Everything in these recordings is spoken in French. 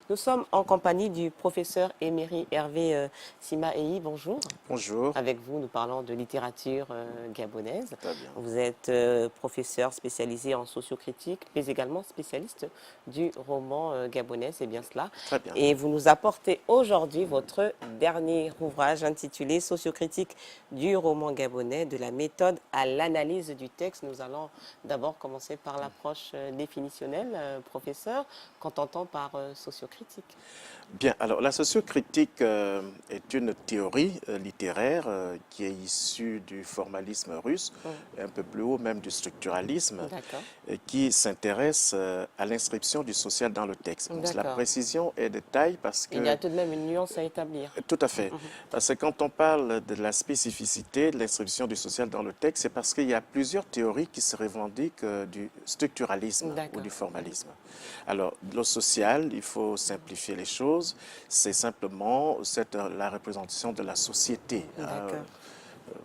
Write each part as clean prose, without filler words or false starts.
Nous sommes en compagnie du professeur émérite Hervé Simaei. Bonjour. Bonjour, Avec vous, nous parlons de littérature gabonaise. très bien. Vous êtes professeur spécialisé en sociocritique, mais également spécialiste du roman gabonais, c'est bien cela. Très bien. Et vous nous apportez aujourd'hui votre dernier ouvrage intitulé Sociocritique du roman gabonais, de la méthode à l'analyse du texte. Nous allons d'abord commencer par l'approche définitionnelle, professeur. Qu'entend-on par sociocritique? Bien, alors la sociocritique est une théorie littéraire qui est issue du formalisme russe, et un peu plus haut même du structuralisme, D'accord. qui s'intéresse à l'inscription du social dans le texte. Bon, la D'accord. précision est de taille parce Il y a que tout de même une nuance à établir. tout à fait. Parce que quand on parle de la spécificité de l'inscription du social dans le texte, c'est parce qu'il y a plusieurs théories qui se revendiquent du structuralisme ou D'accord. du formalisme. Alors, le social, il faut simplifier les choses, c'est simplement la représentation de la société. D'accord.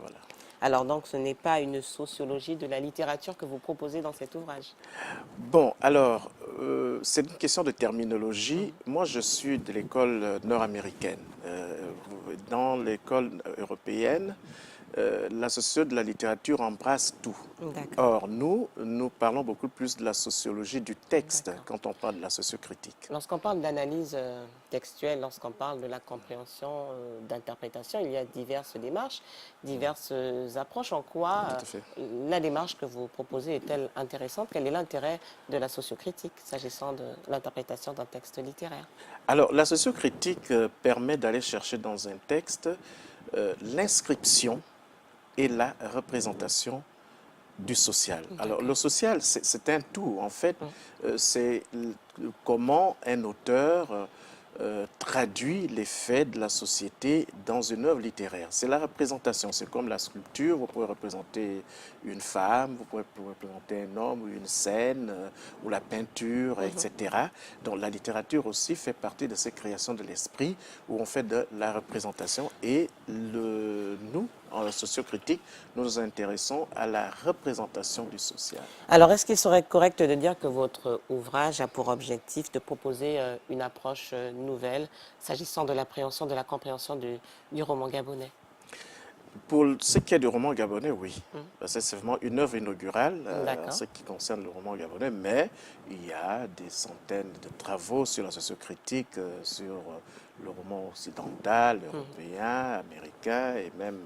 Voilà. Alors donc ce n'est pas une sociologie de la littérature que vous proposez dans cet ouvrage. Bon, alors, c'est une question de terminologie. Moi, je suis de l'école nord-américaine. Dans l'école européenne, la sociologie de la littérature embrasse tout. D'accord. Or, nous parlons beaucoup plus de la sociologie du texte D'accord. quand on parle de la sociocritique. Lorsqu'on parle d'analyse textuelle, lorsqu'on parle de la compréhension, d'interprétation, il y a diverses démarches, diverses approches. En quoi Tout à fait. la démarche que vous proposez est-elle intéressante? Quel est l'intérêt de la sociocritique s'agissant de l'interprétation d'un texte littéraire? Alors, la sociocritique permet d'aller chercher dans un texte l'inscription et la représentation du social. Alors, D'accord. le social, c'est un tout. En fait, c'est comment un auteur traduit les faits de la société dans une œuvre littéraire. C'est la représentation. C'est comme la sculpture. Vous pouvez représenter une femme, vous pouvez représenter un homme ou une scène, ou la peinture, etc. Donc, la littérature aussi fait partie de ces créations de l'esprit où on fait de la représentation. Et nous, en sociocritique, nous nous intéressons à la représentation du social. Alors, est-ce qu'il serait correct de dire que votre ouvrage a pour objectif de proposer une approche nouvelle s'agissant de l'appréhension, de la compréhension du roman gabonais? Pour ce qui est du roman gabonais, oui. Parce que c'est vraiment une œuvre inaugurale en D'accord. ce qui concerne le roman gabonais, mais il y a des centaines de travaux sur la sociocritique, sur le roman occidental, européen, américain et même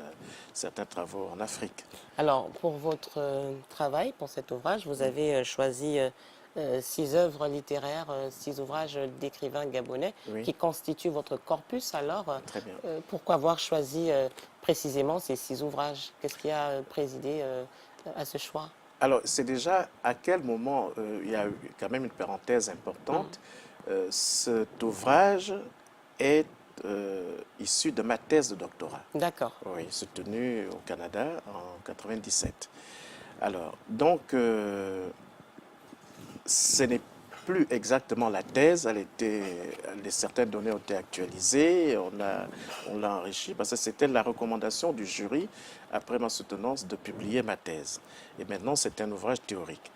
certains travaux en Afrique. Alors, pour votre travail, pour cet ouvrage, vous avez choisi 6 œuvres littéraires, 6 ouvrages d'écrivains gabonais Oui, qui constituent votre corpus. Alors, très bien. pourquoi avoir choisi précisément ces 6 ouvrages? Qu'est-ce qui a présidé à ce choix? Alors, c'est déjà à quel moment, il y a eu quand même une parenthèse importante, cet ouvrage est issu de ma thèse de doctorat. D'accord. Oui, soutenu au Canada en 97. Alors, donc, ce n'est plus exactement la thèse, certaines données ont été actualisées, on l'a enrichi, parce que c'était la recommandation du jury, après ma soutenance, de publier ma thèse. Et maintenant, c'est un ouvrage théorique.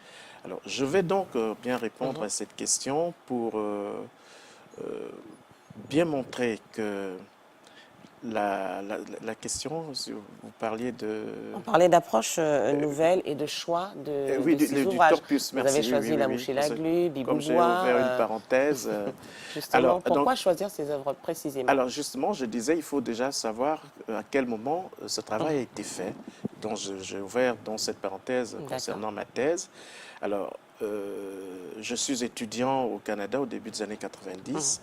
Alors, je vais donc bien répondre à cette question pour bien montrer que la question, si vous parliez de... On parlait d'approche nouvelle et de choix Oui, de ces du ouvrages. corpus, Vous avez merci, oui, oui, choisi oui, La oui. Mouche et la Parce que Glu, comme j'ai Biboubois. ouvert une parenthèse, Justement, donc, pourquoi choisir ces œuvres précisément? alors justement, je disais, il faut déjà savoir à quel moment ce travail a été fait. Donc, j'ai ouvert dans cette parenthèse D'accord. concernant ma thèse. Alors, je suis étudiant au Canada au début des années 90.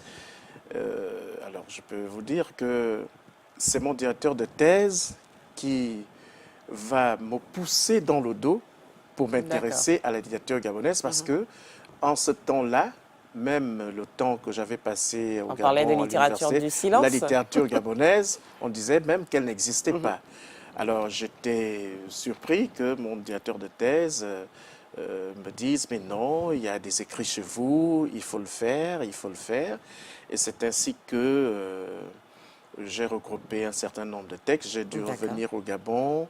Alors, je peux vous dire que c'est mon directeur de thèse qui va me pousser dans le dos pour D'accord. m'intéresser à la littérature gabonaise parce que en ce temps-là, même le temps que j'avais passé au On parlait de Gabon à littérature l'université, du la silence. littérature gabonaise, on disait même qu'elle n'existait pas. Alors j'étais surpris que mon directeur de thèse me dise mais non, il y a des écrits chez vous, il faut le faire, il faut le faire. Et c'est ainsi que j'ai regroupé un certain nombre de textes. J'ai dû revenir au Gabon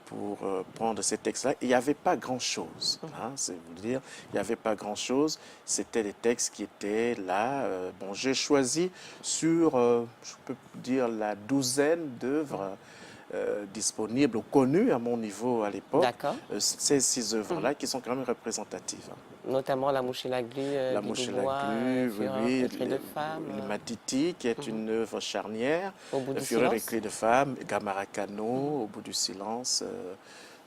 pour prendre ces textes-là. Il n'y avait pas grand-chose, hein, c'est vous dire. Il n'y avait pas grand-chose. C'était des textes qui étaient là. Bon, j'ai choisi sur, je peux dire, la douzaine d'œuvres disponibles ou connues à mon niveau à l'époque. Ces 6 œuvres-là qui sont quand même représentatives. Notamment La mouche et la glu, La mouche et la glu, oui, Écrit de femme. Le Matiti, qui est une œuvre charnière. Au bout du Fureur silence. écrit de femme, Gamarakano, Au bout du silence.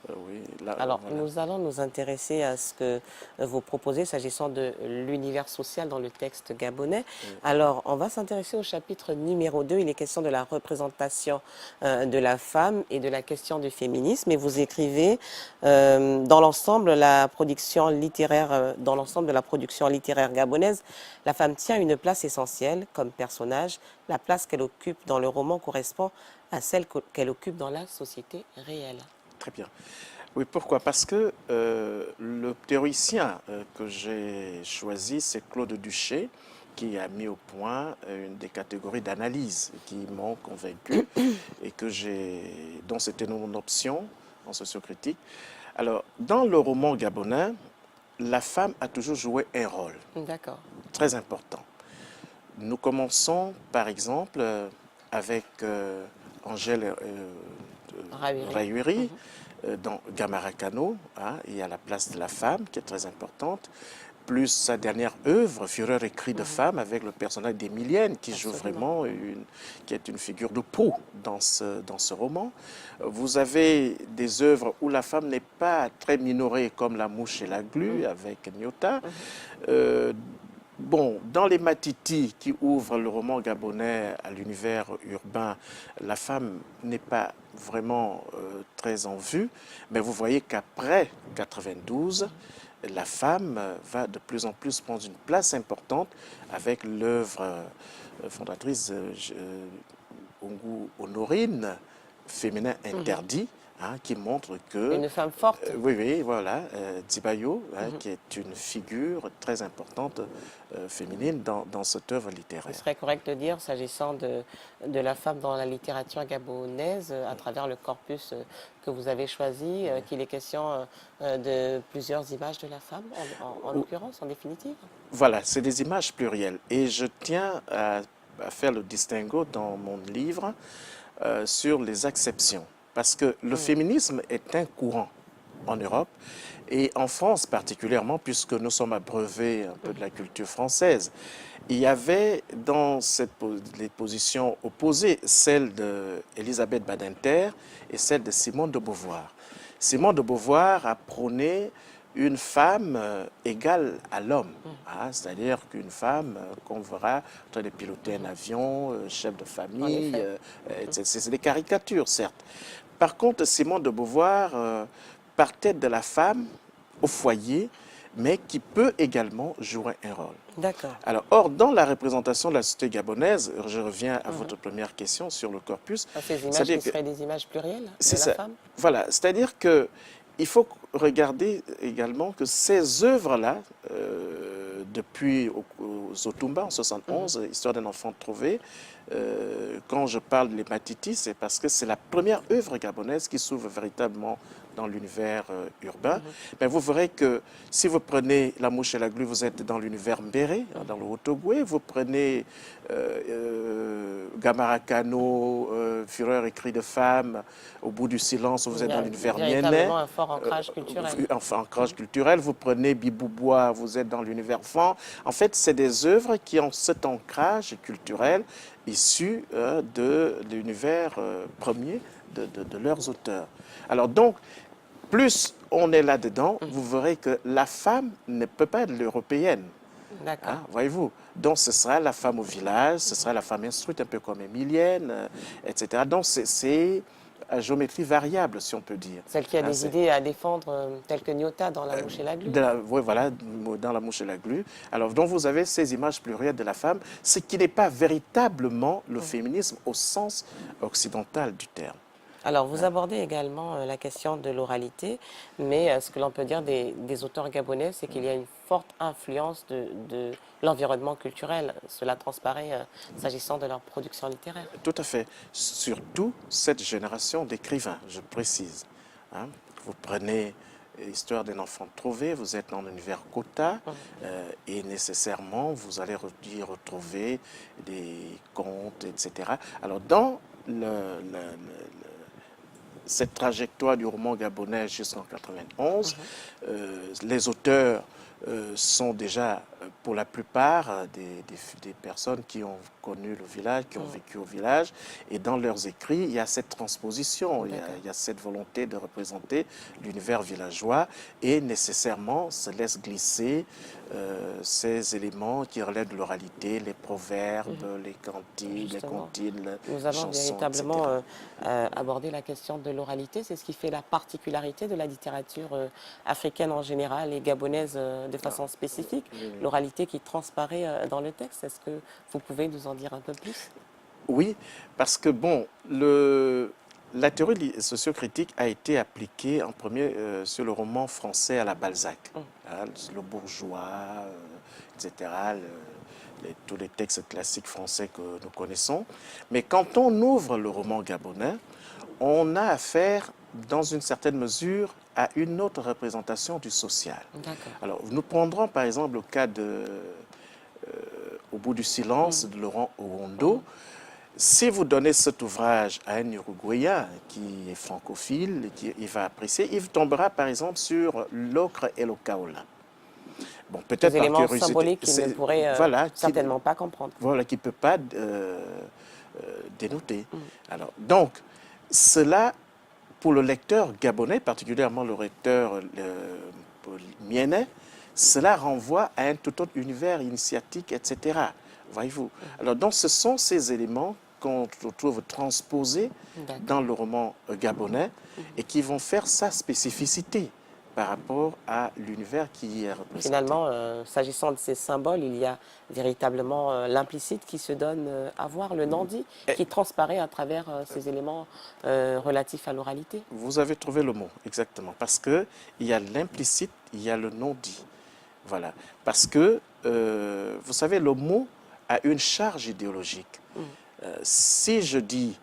Oui, là, Alors, voilà. nous allons nous intéresser à ce que vous proposez s'agissant de l'univers social dans le texte gabonais. Oui. Alors, on va s'intéresser au chapitre numéro 2. Il est question de la représentation de la femme et de la question du féminisme. Et vous écrivez, dans l'ensemble de la production littéraire gabonaise, la femme tient une place essentielle comme personnage. La place qu'elle occupe dans le roman correspond à celle qu'elle occupe dans la société réelle. Très bien. Oui, pourquoi? Parce que le théoricien que j'ai choisi, c'est Claude Duché, qui a mis au point une des catégories d'analyse qui m'ont convaincu et dont c'était mon option en sociocritique. Alors, dans le roman gabonais, la femme a toujours joué un rôle très important. Nous commençons, par exemple, avec Angèle Rayuri. Dans Gamarakano, hein, il y a la place de la femme qui est très importante, plus sa dernière œuvre, Fureur écrit de femme, avec le personnage d'Emilienne qui joue vraiment, qui est une figure de proue dans ce roman. Vous avez des œuvres où la femme n'est pas très minorée, comme La mouche et la glu avec Nyota. Bon, dans les Matiti qui ouvrent le roman gabonais à l'univers urbain, la femme n'est pas vraiment très en vue, mais vous voyez qu'après 92, la femme va de plus en plus prendre une place importante avec l'œuvre fondatrice Ongu Honorine, Féminin interdit, hein, qui montre que... Une femme forte. Oui, voilà, Dzibayo, hein, qui est une figure très importante féminine dans cette œuvre littéraire. Il serait correct de dire, s'agissant de la femme dans la littérature gabonaise, à travers le corpus que vous avez choisi, qu'il est question de plusieurs images de la femme, en l'occurrence, en définitive. Voilà, c'est des images plurielles. Et je tiens à faire le distinguo dans mon livre sur les acceptions. Parce que le féminisme est un courant en Europe et en France particulièrement, puisque nous sommes abreuvés un peu de la culture française. Il y avait dans les positions opposées, celle d'Elisabeth Badinter et celle de Simone de Beauvoir. Simone de Beauvoir a prôné une femme égale à l'homme, hein, c'est-à-dire qu'une femme qu'on verra en train de piloter un avion, chef de famille, c'est des caricatures certes. Par contre, Simone de Beauvoir partait de la femme au foyer, mais qui peut également jouer un rôle. D'accord. Alors, or, dans la représentation de la société gabonaise, je reviens à votre première question sur le corpus. Ces images qui seraient des images plurielles de la femme? Voilà, c'est-à-dire que il faut regarder également que ces œuvres-là, depuis aux Otumba en 71, Histoire d'un enfant trouvé, quand je parle de les Matiti, c'est parce que c'est la première œuvre gabonaise qui s'ouvre véritablement dans l'univers urbain. Mais vous verrez que si vous prenez La mouche et la glu, vous êtes dans l'univers Mbéré, dans le Haut-Ogooué. Vous prenez Gamarakano, Fureur écrit de femme, Au bout du silence, vous êtes dans l'univers Miennet. Véritablement un fort ancrage culturel. Ancrage culturel. Vous prenez Biboubois, vous êtes dans l'univers Fan. En fait, c'est des œuvres qui ont cet ancrage culturel issu de l'univers premier de leurs auteurs. Alors donc, plus on est là-dedans, vous verrez que la femme ne peut pas être l'européenne. D'accord. Hein, voyez-vous. Donc ce sera la femme au village, ce sera la femme instruite, un peu comme Emilienne, etc. Donc c'est à géométrie variable, si on peut dire. Celle qui a des idées à défendre, telles que Nyota dans La mouche et la glu. Oui, voilà, dans La mouche et la glu. Alors, donc vous avez ces images plurielles de la femme, ce qui n'est pas véritablement le féminisme au sens occidental du terme. Alors, vous abordez également la question de l'oralité, mais ce que l'on peut dire des auteurs gabonais, c'est qu'il y a une forte influence de l'environnement culturel. Cela transparaît s'agissant de leur production littéraire. Tout à fait. Surtout cette génération d'écrivains, je précise. Hein. Vous prenez l'histoire d'un enfant trouvé, vous êtes dans l'univers Kota, et nécessairement vous allez y retrouver des contes, etc. Alors dans cette trajectoire du roman gabonais jusqu'en 91, les auteurs sont déjà, pour la plupart, des personnes qui ont connu le village, qui ont vécu au village. Et dans leurs écrits, il y a cette transposition, il y a cette volonté de représenter l'univers villageois et nécessairement se laisse glisser ces éléments qui relèvent de l'oralité, les proverbes, les cantiques, les comptines, Nous les avons chansons, véritablement etc. abordé la question de l'oralité. C'est ce qui fait la particularité de la littérature africaine en général et gabonaise de façon spécifique. L'oralité qui transparaît dans le texte. Est-ce que vous pouvez nous en dire un peu plus? Oui, parce que bon, la théorie sociocritique a été appliquée en premier sur le roman français à la Balzac. Hein, le bourgeois, etc., tous les textes classiques français que nous connaissons. Mais quand on ouvre le roman gabonais, on a affaire, dans une certaine mesure, à une autre représentation du social. Alors, nous prendrons par exemple le cas de Au bout du silence de Laurent Owondo. Si vous donnez cet ouvrage à un Uruguayen qui est francophile et qui il va apprécier, il tombera par exemple sur l'ocre et le kaolin. Bon, Des peut-être par éléments curiosité. symboliques qu'il ne pourrait Voilà, certainement pas comprendre. Voilà, qui ne peut pas dénoter. Alors, donc, cela, pour le lecteur gabonais, particulièrement le lecteur miennais, cela renvoie à un tout autre univers initiatique, etc. Voyez-vous. Alors, donc, ce sont ces éléments qu'on trouve transposés dans le roman gabonais et qui vont faire sa spécificité par rapport à l'univers qui est représenté. Finalement, s'agissant de ces symboles, il y a véritablement l'implicite qui se donne à voir, le non-dit, qui transparaît à travers ces éléments relatifs à l'oralité. Vous avez trouvé le mot, exactement. Parce qu'il y a l'implicite, il y a le non-dit. Voilà. Parce que, vous savez, le mot a une charge idéologique. Si je dis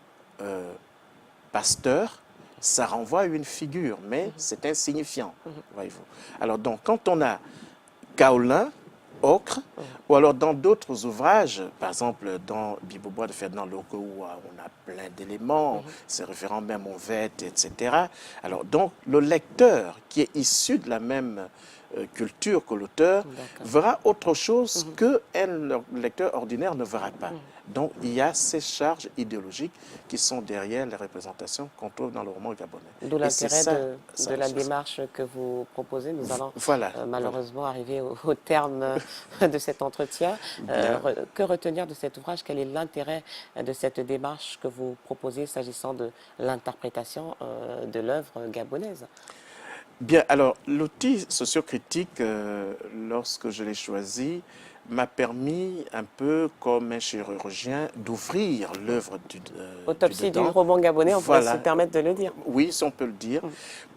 pasteur, ça renvoie à une figure, mais c'est insignifiant, voyez-vous. Alors donc, quand on a kaolin, ocre, ou alors dans d'autres ouvrages, par exemple dans Bibobois de Ferdinand Loko, où on a plein d'éléments, c'est référent même aux vêtements, etc. Alors donc, le lecteur qui est issu de la même culture que l'auteur verra autre chose qu'un lecteur ordinaire ne verra pas. Donc, il y a ces charges idéologiques qui sont derrière les représentations qu'on trouve dans le roman gabonais. D'où l'intérêt de la démarche que vous proposez. Nous allons malheureusement arriver au terme de cet entretien. Que retenir de cet ouvrage? Quel est l'intérêt de cette démarche que vous proposez s'agissant de l'interprétation de l'œuvre gabonaise? Bien, alors, l'outil sociocritique, lorsque je l'ai choisi, m'a permis, un peu comme un chirurgien, d'ouvrir l'œuvre du Autopsie du roman gabonais, on pourrait se permettre de le dire. Oui, si on peut le dire,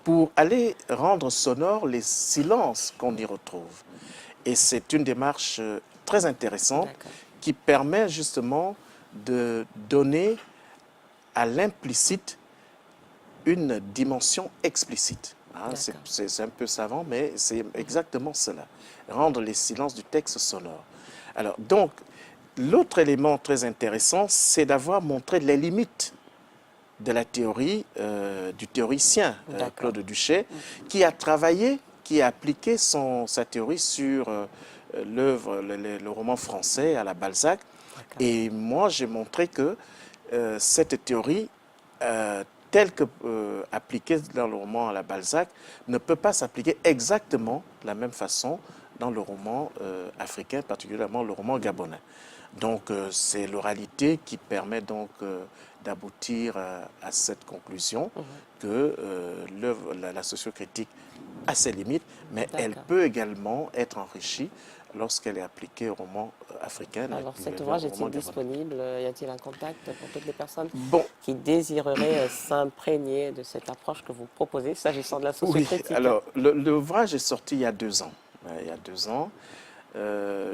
pour aller rendre sonore les silences qu'on y retrouve. Et c'est une démarche très intéressante qui permet justement de donner à l'implicite une dimension explicite. Hein, c'est un peu savant, mais c'est exactement cela. Rendre les silences du texte sonore. Alors, donc, l'autre élément très intéressant, c'est d'avoir montré les limites de la théorie du théoricien Claude Duchet, qui a travaillé, qui a appliqué sa théorie sur l'œuvre, le roman français à la Balzac. Et moi, j'ai montré que cette théorie, telle que appliquée dans le roman à la Balzac, ne peut pas s'appliquer exactement de la même façon dans le roman africain, particulièrement le roman gabonais. Donc, c'est l'oralité qui permet donc d'aboutir à cette conclusion que la sociocritique a ses limites, mais elle peut également être enrichie lorsqu'elle est appliquée au roman africain. Alors cet ouvrage est-il disponible? Y a-t-il un contact pour toutes les personnes Bon, qui désireraient s'imprégner de cette approche que vous proposez s'agissant de la oui, sociocritique? alors l'ouvrage est sorti il y a 2 ans. Il y a 2 ans.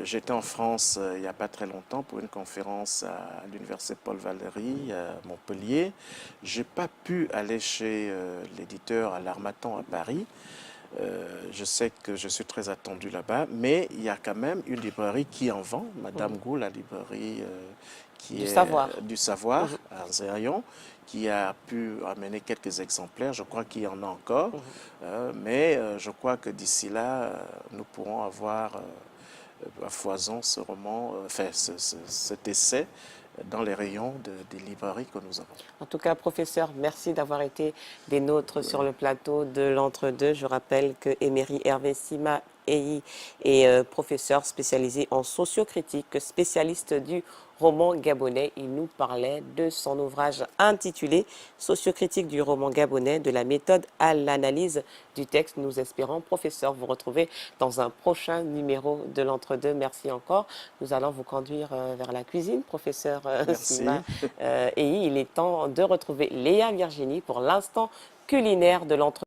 J'étais en France il n'y a pas très longtemps pour une conférence à l'université Paul Valéry à Montpellier. Je n'ai pas pu aller chez l'éditeur à l'Harmattan à Paris. Je sais que je suis très attendu là-bas, mais il y a quand même une librairie qui en vend, Madame Gou, la librairie qui Du est savoir. du savoir à Zérion, qui a pu amener quelques exemplaires. Je crois qu'il y en a encore, mais je crois que d'ici là, nous pourrons avoir à foison ce roman, enfin cet essai dans les rayons des librairies que nous avons. En tout cas, professeur, merci d'avoir été des nôtres sur le plateau de l'Entre-deux. Je rappelle que Emery Hervé Sima Eyi est professeur spécialisé en sociocritique, spécialiste du roman gabonais. Il nous parlait de son ouvrage intitulé Sociocritique du roman gabonais, de la méthode à l'analyse du texte. Nous espérons, professeur, vous retrouver dans un prochain numéro de l'Entre-deux. Merci encore. Nous allons vous conduire vers la cuisine, professeur Sima Eyi. Il est temps de retrouver Léa Virginie pour l'instant culinaire de l'Entre-deux.